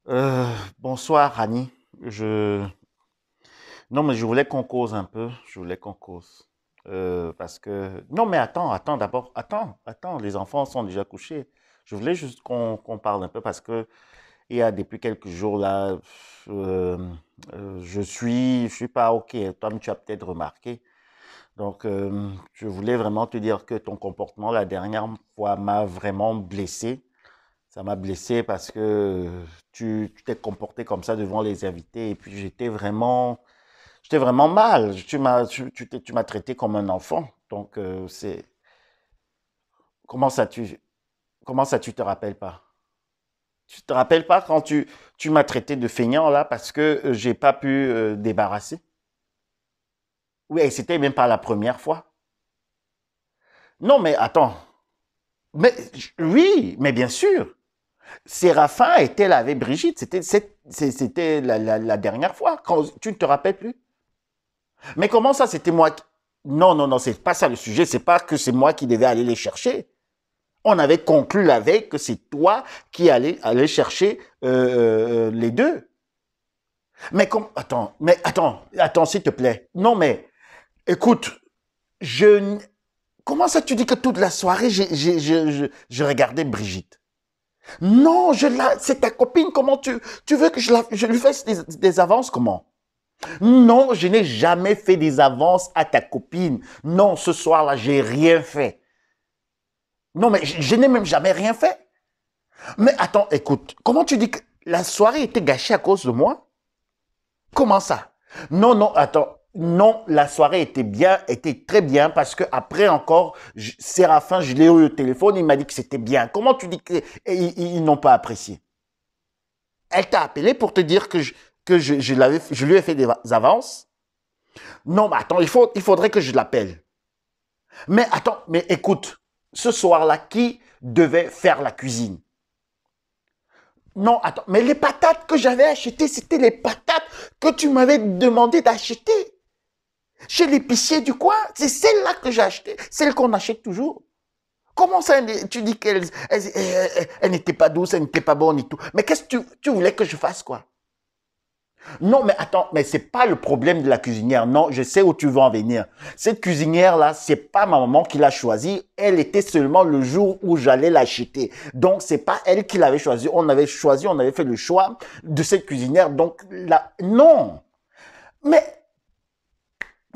Euh, Bonsoir, Annie. Je... Non, mais je voulais qu'on cause un peu. Je voulais qu'on cause. Parce que... Non, mais attends, d'abord. Attends. Les enfants sont déjà couchés. Je voulais juste qu'on parle un peu parce que il y a depuis quelques jours là, euh, je suis pas OK. Toi, tu as peut-être remarqué. Donc, je voulais vraiment te dire que ton comportement la dernière fois m'a vraiment blessé. Ça m'a blessé parce que tu t'es comporté comme ça devant les invités et puis j'étais vraiment mal. Tu m'as traité comme un enfant. Donc, comment ça comment ça tu te rappelles pas? Tu te rappelles pas quand tu m'as traité de feignant là parce que j'ai pas pu débarrasser? Oui, et c'était même pas la première fois. Non, mais attends. Mais oui, mais bien sûr. Séraphin était là avec Brigitte. C'était la dernière fois. Quand, tu ne te rappelles plus? Mais comment ça, c'était moi qui... Non, c'est pas ça le sujet. C'est pas que c'est moi qui devais aller les chercher. On avait conclu la veille que c'est toi qui allais aller chercher les deux. Attends, s'il te plaît. Non, mais écoute, je... Comment ça, tu dis que toute la soirée, je regardais Brigitte? Non, c'est ta copine. Comment tu veux que je lui fasse des avances? Comment? Non, je n'ai jamais fait des avances à ta copine. Non, ce soir-là, j'ai rien fait. Non, mais je n'ai même jamais rien fait. Mais attends, écoute, comment tu dis que la soirée était gâchée à cause de moi? Comment ça? Non, attends. Non, la soirée était très bien parce que après encore, Séraphin, je l'ai eu au téléphone, il m'a dit que c'était bien. Comment tu dis qu'ils n'ont pas apprécié? Elle t'a appelé pour te dire je lui ai fait des avances? Non, mais attends, il faudrait que je l'appelle. Mais attends, mais écoute, ce soir-là, qui devait faire la cuisine? Non, attends, mais les patates que j'avais achetées, c'était les patates que tu m'avais demandé d'acheter chez l'épicier du coin. C'est celle-là que j'ai achetée, celle qu'on achète toujours. Comment ça, tu dis elle n'était pas douce, elle n'était pas bonne et tout. Mais qu'est-ce que tu voulais que je fasse, quoi? Non, mais attends, mais c'est pas le problème de la cuisinière. Non, je sais où tu veux en venir. Cette cuisinière-là, c'est pas ma maman qui l'a choisie. Elle était seulement le jour où j'allais l'acheter. Donc, c'est pas elle qui l'avait choisie. On avait fait le choix de cette cuisinière. Donc, là, non. Mais,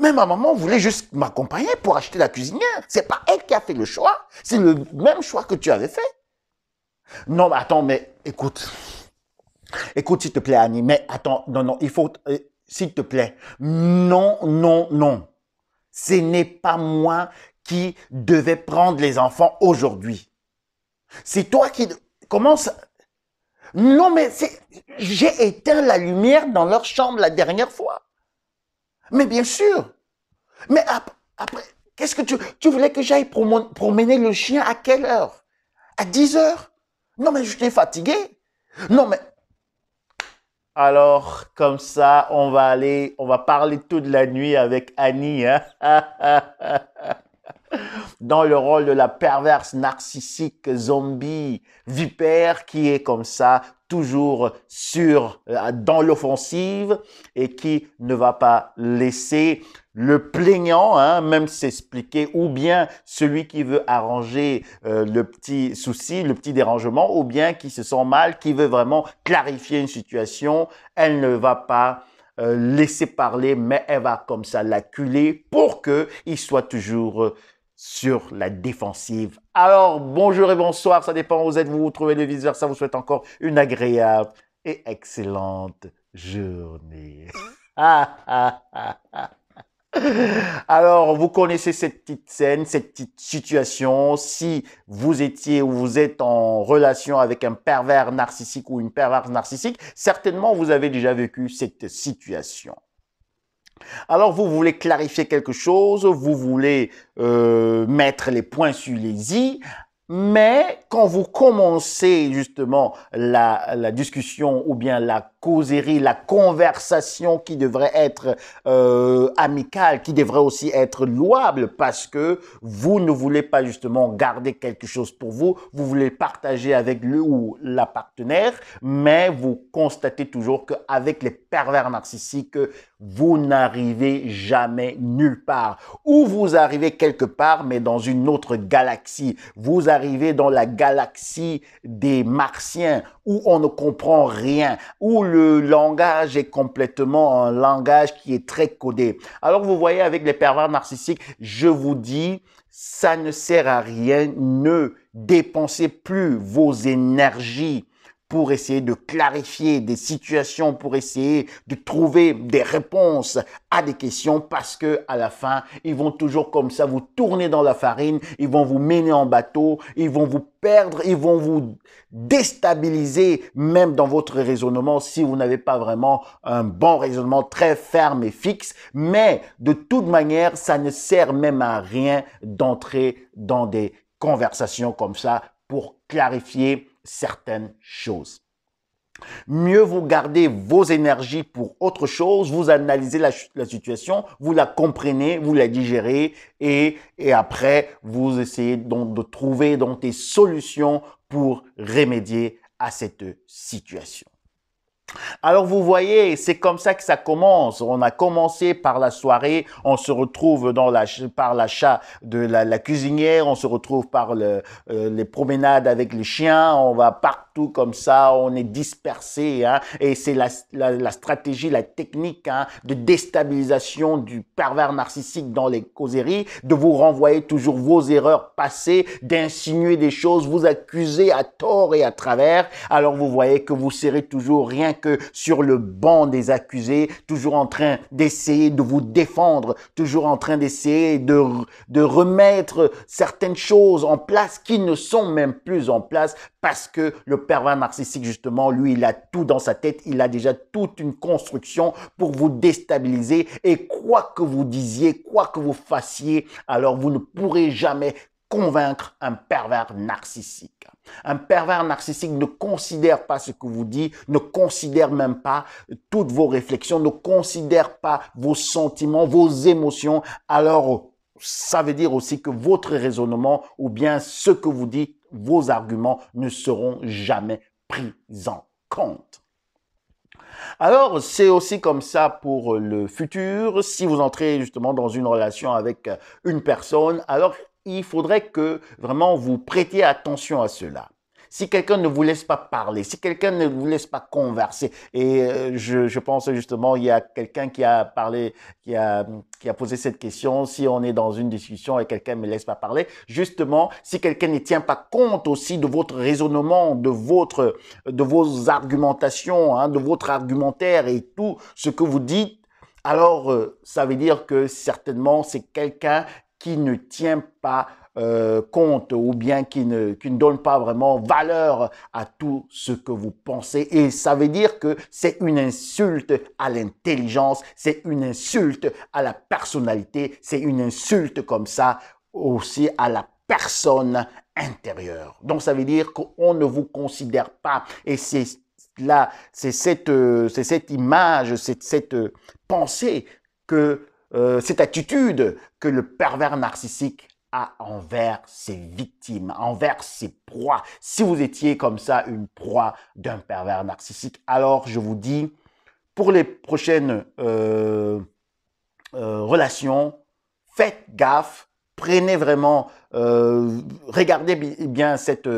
mais ma maman voulait juste m'accompagner pour acheter la cuisinière. C'est pas elle qui a fait le choix. C'est le même choix que tu avais fait. Non, mais attends, mais écoute. Écoute, s'il te plaît, Annie, mais attends, non, il faut, s'il te plaît, non. Ce n'est pas moi qui devais prendre les enfants aujourd'hui. C'est toi qui, comment ça? Non, mais j'ai éteint la lumière dans leur chambre la dernière fois. Mais bien sûr. Mais après, qu'est-ce que tu voulais que j'aille promener le chien à quelle heure? À 10 heures? Non, mais je t'ai fatigué. Non, mais alors, comme ça, on va parler toute la nuit avec Annie, hein? Dans le rôle de la perverse narcissique zombie vipère qui est comme ça, toujours dans l'offensive et qui ne va pas laisser le plaignant, hein, même s'expliquer, ou bien celui qui veut arranger le petit souci, le petit dérangement, ou bien qui se sent mal, qui veut vraiment clarifier une situation. Elle ne va pas laisser parler, mais elle va comme ça l'acculer pour qu'il soit toujours sur la défensive. Alors, bonjour et bonsoir, ça dépend où vous êtes, vous vous trouvez, de vice-versa, vous souhaite encore une agréable et excellente journée. Alors, vous connaissez cette petite scène, cette petite situation. Si vous étiez ou vous êtes en relation avec un pervers narcissique ou une perverse narcissique, certainement vous avez déjà vécu cette situation. Alors, vous voulez clarifier quelque chose, vous voulez mettre les points sur les i. Mais quand vous commencez justement la discussion ou bien la causerie, la conversation qui devrait être amicale, qui devrait aussi être louable parce que vous ne voulez pas justement garder quelque chose pour vous, vous voulez partager avec le ou la partenaire, mais vous constatez toujours qu'avec les pervers narcissiques, vous n'arrivez jamais nulle part. Ou vous arrivez quelque part, mais dans une autre galaxie. Vous arrivez dans la galaxie des Martiens, où on ne comprend rien, où le langage est complètement un langage qui est très codé. Alors vous voyez, avec les pervers narcissiques, je vous dis, ça ne sert à rien. Ne dépensez plus vos énergies pour essayer de clarifier des situations, pour essayer de trouver des réponses à des questions, parce que à la fin, ils vont toujours comme ça vous tourner dans la farine, ils vont vous mener en bateau, ils vont vous perdre, ils vont vous déstabiliser même dans votre raisonnement si vous n'avez pas vraiment un bon raisonnement très ferme et fixe. Mais de toute manière, ça ne sert même à rien d'entrer dans des conversations comme ça pour clarifier certaines choses. Mieux vous gardez vos énergies pour autre chose, vous analysez la situation, vous la comprenez, vous la digérez et après vous essayez donc de trouver donc des solutions pour remédier à cette situation. Alors vous voyez, c'est comme ça que ça commence. On a commencé par la soirée, on se retrouve par l'achat de la cuisinière, on se retrouve par les promenades avec les chiens, on va partout comme ça, on est dispersé. Hein, et c'est la stratégie, la technique de déstabilisation du pervers narcissique dans les causeries, de vous renvoyer toujours vos erreurs passées, d'insinuer des choses, vous accuser à tort et à travers. Alors vous voyez que vous serez toujours rien que sur le banc des accusés, toujours en train d'essayer de vous défendre, toujours en train d'essayer de remettre certaines choses en place qui ne sont même plus en place parce que le pervers narcissique, justement, lui, il a tout dans sa tête, il a déjà toute une construction pour vous déstabiliser et quoi que vous disiez, quoi que vous fassiez, alors vous ne pourrez jamais convaincre un pervers narcissique. Un pervers narcissique ne considère pas ce que vous dites, ne considère même pas toutes vos réflexions, ne considère pas vos sentiments, vos émotions. Alors, ça veut dire aussi que votre raisonnement ou bien ce que vous dites, vos arguments ne seront jamais pris en compte. Alors, c'est aussi comme ça pour le futur. Si vous entrez justement dans une relation avec une personne, alors il faudrait que vraiment vous prêtiez attention à cela. Si quelqu'un ne vous laisse pas parler, si quelqu'un ne vous laisse pas converser, et je pense justement, il y a quelqu'un qui a parlé, qui a posé cette question, si on est dans une discussion et quelqu'un ne me laisse pas parler, justement, si quelqu'un ne tient pas compte aussi de votre raisonnement, de vos argumentations, de votre argumentaire et tout ce que vous dites, alors ça veut dire que certainement c'est quelqu'un qui ne tient pas compte ou bien qui ne donne pas vraiment valeur à tout ce que vous pensez. Et ça veut dire que c'est une insulte à l'intelligence, c'est une insulte à la personnalité, c'est une insulte comme ça aussi à la personne intérieure. Donc ça veut dire qu'on ne vous considère pas et c'est là, c'est cette image, cette pensée cette attitude que le pervers narcissique a envers ses victimes, envers ses proies. Si vous étiez comme ça une proie d'un pervers narcissique, alors je vous dis, pour les prochaines relations, faites gaffe, prenez vraiment, regardez bien cette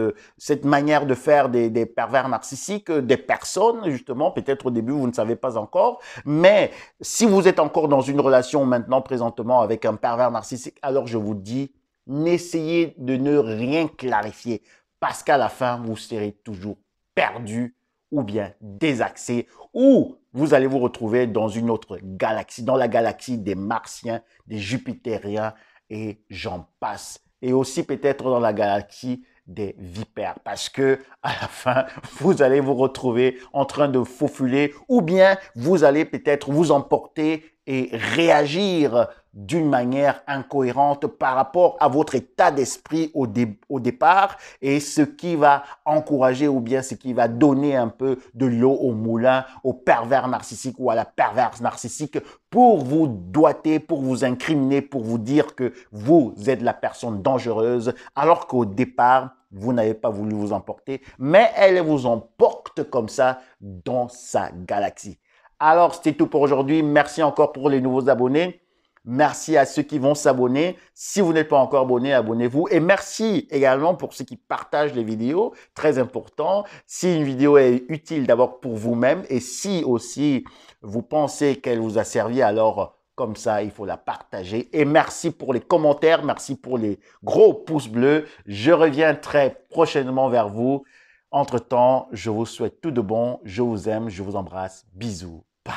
manière de faire des pervers narcissiques, des personnes justement, peut-être au début vous ne savez pas encore, mais si vous êtes encore dans une relation maintenant présentement avec un pervers narcissique, alors je vous dis, n'essayez de ne rien clarifier parce qu'à la fin vous serez toujours perdu ou bien désaxé ou vous allez vous retrouver dans une autre galaxie, dans la galaxie des Martiens, des Jupitériens et j'en passe. Et aussi peut-être dans la galaxie des vipères parce que à la fin, vous allez vous retrouver en train de faufiler ou bien vous allez peut-être vous emporter et réagir d'une manière incohérente par rapport à votre état d'esprit au départ et ce qui va encourager ou bien ce qui va donner un peu de l'eau au moulin au pervers narcissique ou à la perverse narcissique pour vous doiter, pour vous incriminer, pour vous dire que vous êtes la personne dangereuse alors qu'au départ, vous n'avez pas voulu vous emporter, mais elle vous emporte comme ça dans sa galaxie. Alors, c'était tout pour aujourd'hui. Merci encore pour les nouveaux abonnés. Merci à ceux qui vont s'abonner. Si vous n'êtes pas encore abonné, abonnez-vous. Et merci également pour ceux qui partagent les vidéos. Très important. Si une vidéo est utile d'abord pour vous-même et si aussi vous pensez qu'elle vous a servi, alors comme ça, il faut la partager. Et merci pour les commentaires. Merci pour les gros pouces bleus. Je reviens très prochainement vers vous. Entre-temps, je vous souhaite tout de bon. Je vous aime. Je vous embrasse. Bisous. Bye.